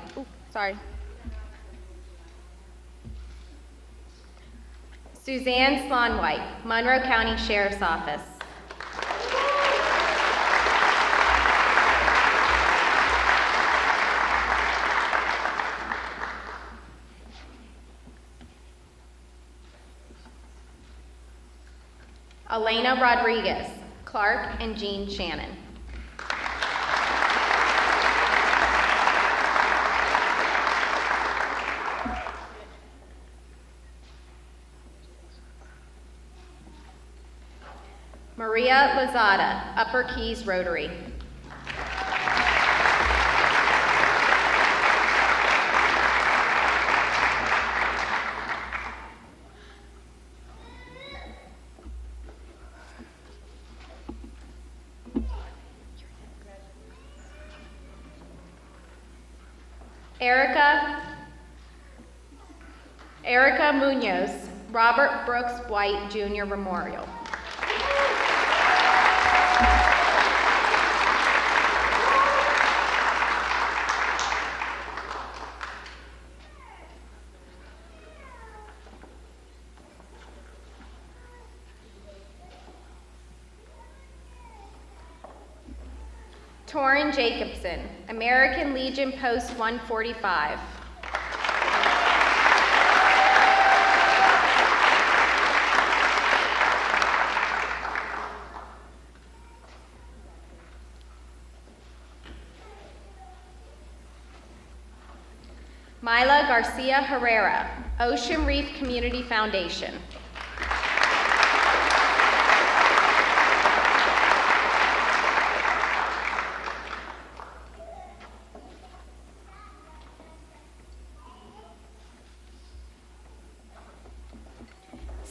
Suzanne Slonwhite, Monroe County Sheriff's Office. Elena Rodriguez, Clark and Jean Shannon. Maria Lozada, Upper Keys Rotary. Erica Munoz, Robert Brooks White Jr. Memorial. Torrin Jacobson, American Legion Post 145. Myla Garcia Herrera, Ocean Reef Community Foundation.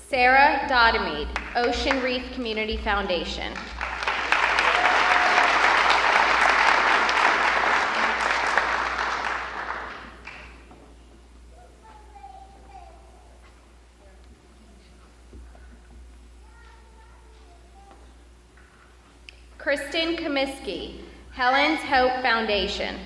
Sarah Dodemede, Ocean Reef Community Foundation. Kristen Comiskey, Helen's Hope Foundation.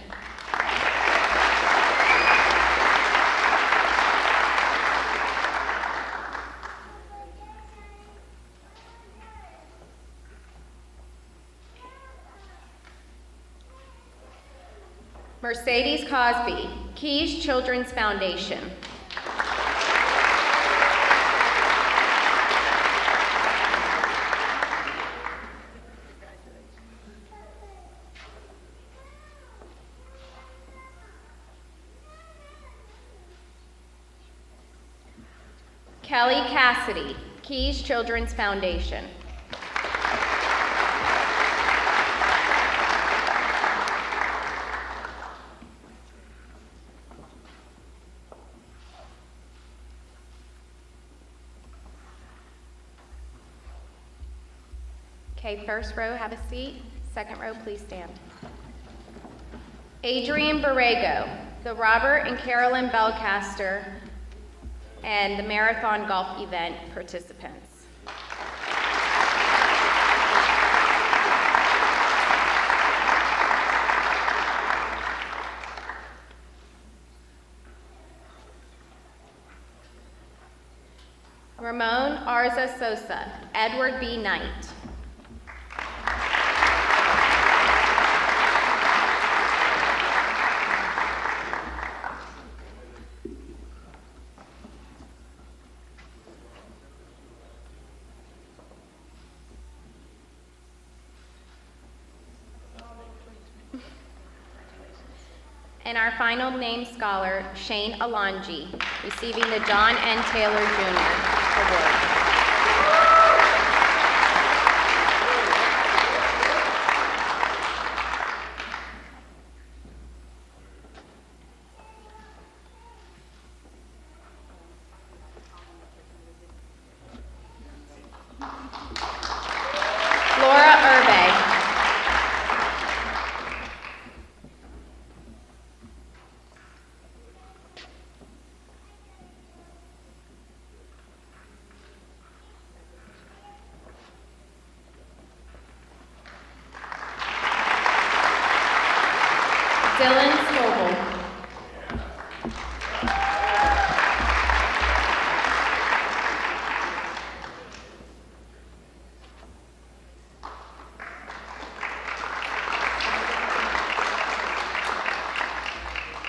Mercedes Cosby, Keys Children's Foundation. Kelly Cassidy, Keys Children's Foundation. Okay, first row, have a seat. Second row, please stand. Adrian Borrego, the Robert and Carolyn Belcaster and the marathon golf event participants. Ramon Arza Sosa, Edward B. Knight. And our final named scholar, Shane Alonji, receiving the John N. Taylor Jr. Award. Laura Urbe. Dylan Scoble.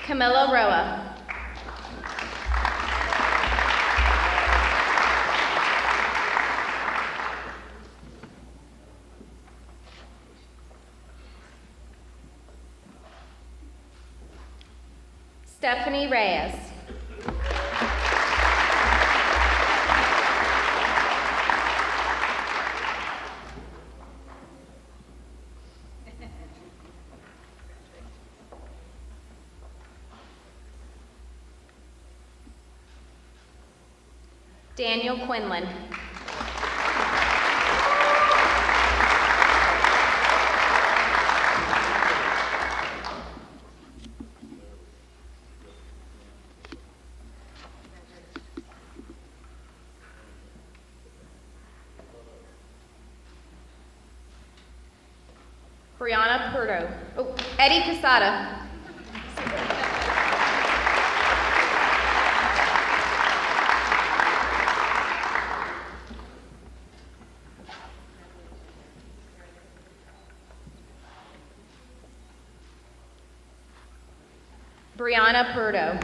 Camilla Roa. Stephanie Reyes. Daniel Quinlan. Brianna Purdo. Oh, Eddie Casada. Brianna Purdo.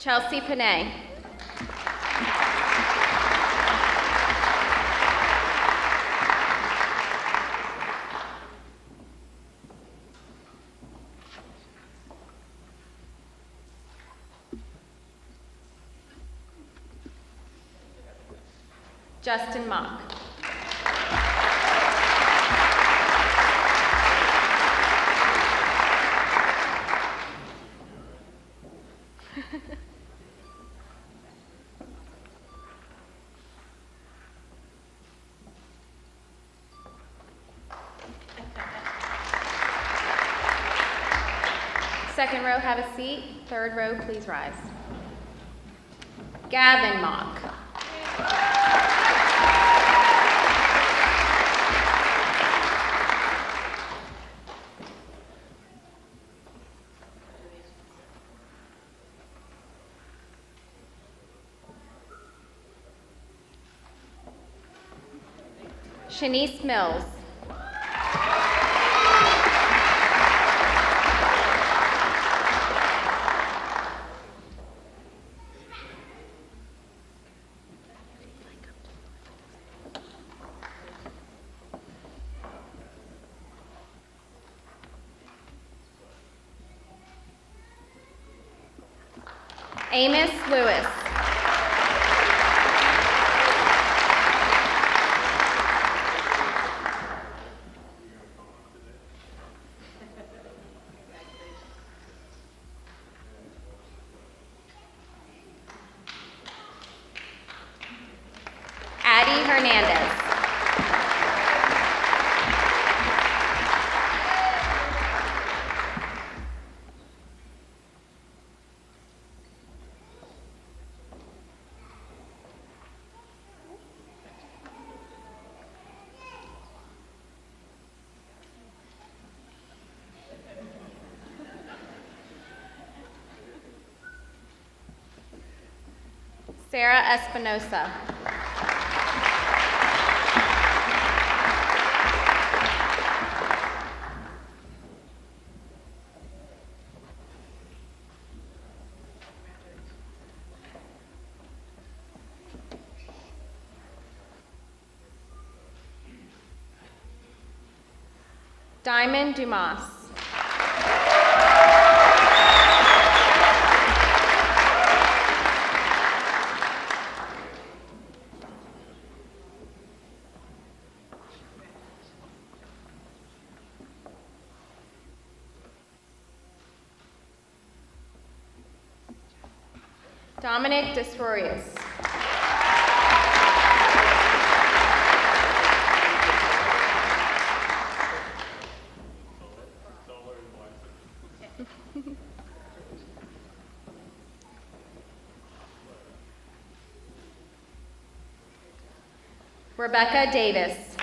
Chelsea Panay. Justin Mock. Second row, have a seat. Third row, please rise. Gavin Mock. Shanice Mills. Amos Lewis. Addie Hernandez. Sarah Espinosa. Diamond Dumas. Dominic Desrorius. Rebecca Davis.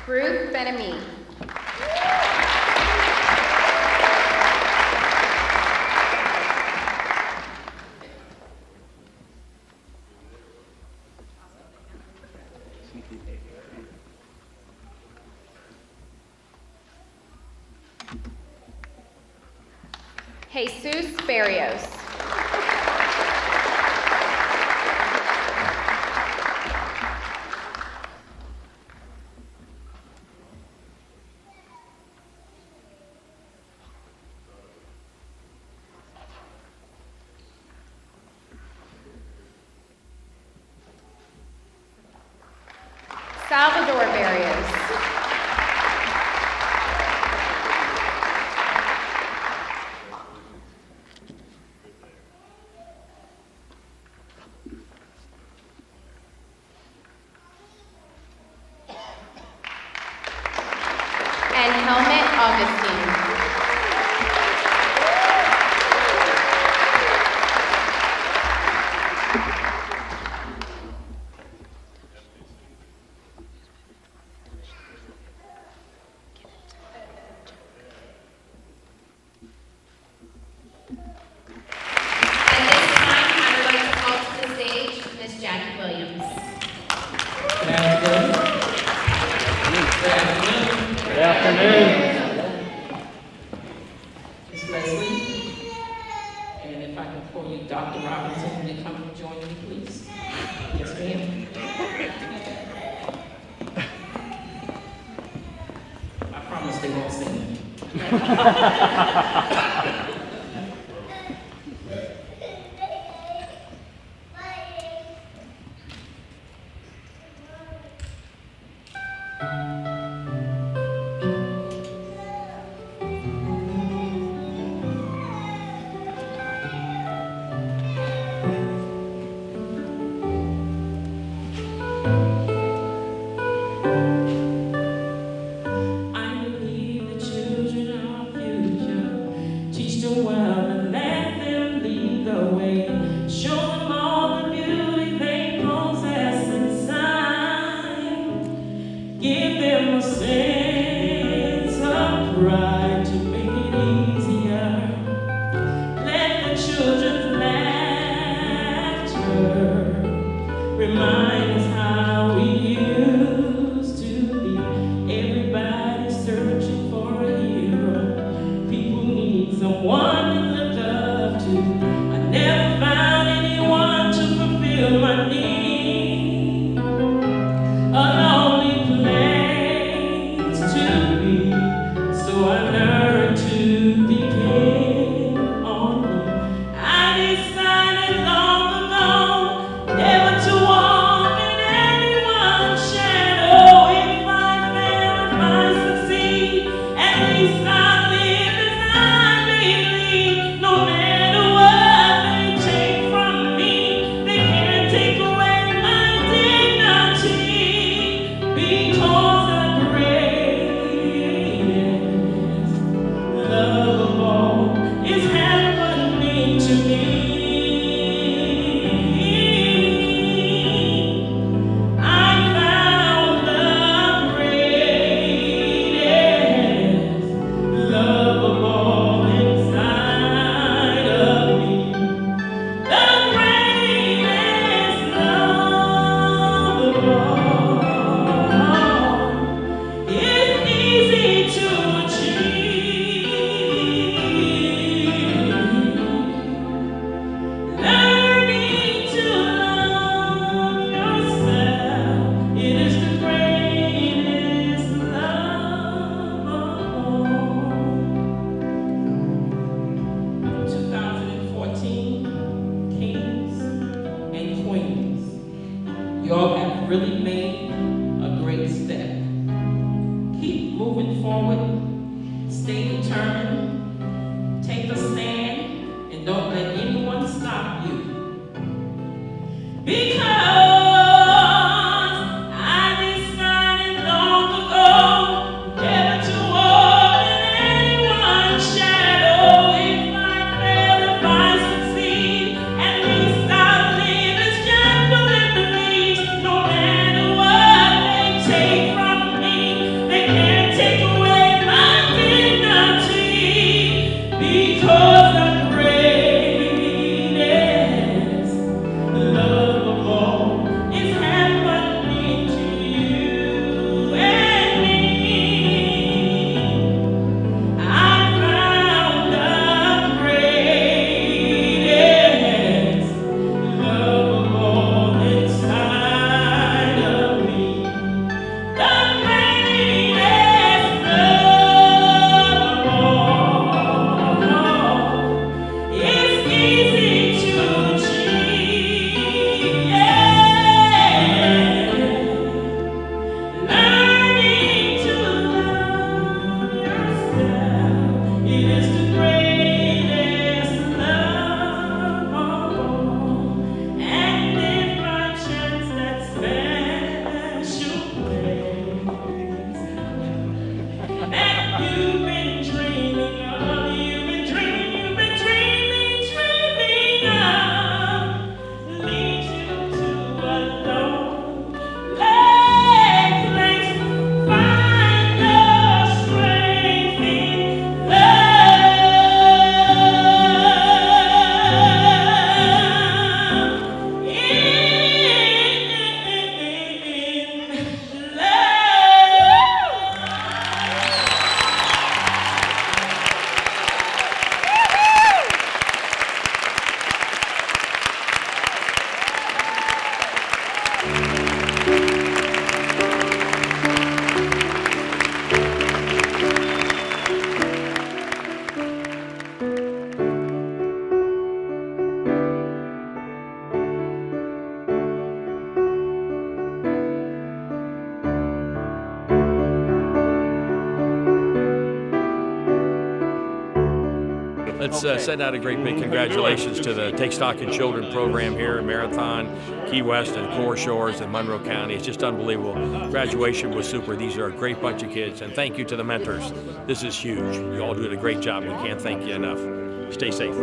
Ruth Benami. Jesus Barrios. Salvador Barrios. and Helmut Augustine. Ms. Leslie, and if I can call you Dr. Robinson, will you come and join me, please? Yes, ma'am. I promise they won't sing. Y'all have really made a great step. Keep moving forward, stay determined, take a stand, and don't let anyone stop you. Because I decided long ago never to walk in anyone's shadow. If I fail, if I succeed, at least I'll live as gentle and believe. No matter what they take from me, they can't take away my dignity. Because the greatest love of all you've been dreaming of, you've been dreaming of, leads you to a lonely place. Find your strength in love. Let's send out a great big congratulations to the Take Stock in Children program here in Marathon, Key West, and Core Shores in Monroe County. It's just unbelievable. Graduation was super. These are a great bunch of kids, and thank you to the mentors. This is huge. You all did a great job. We can't thank you enough. Stay safe.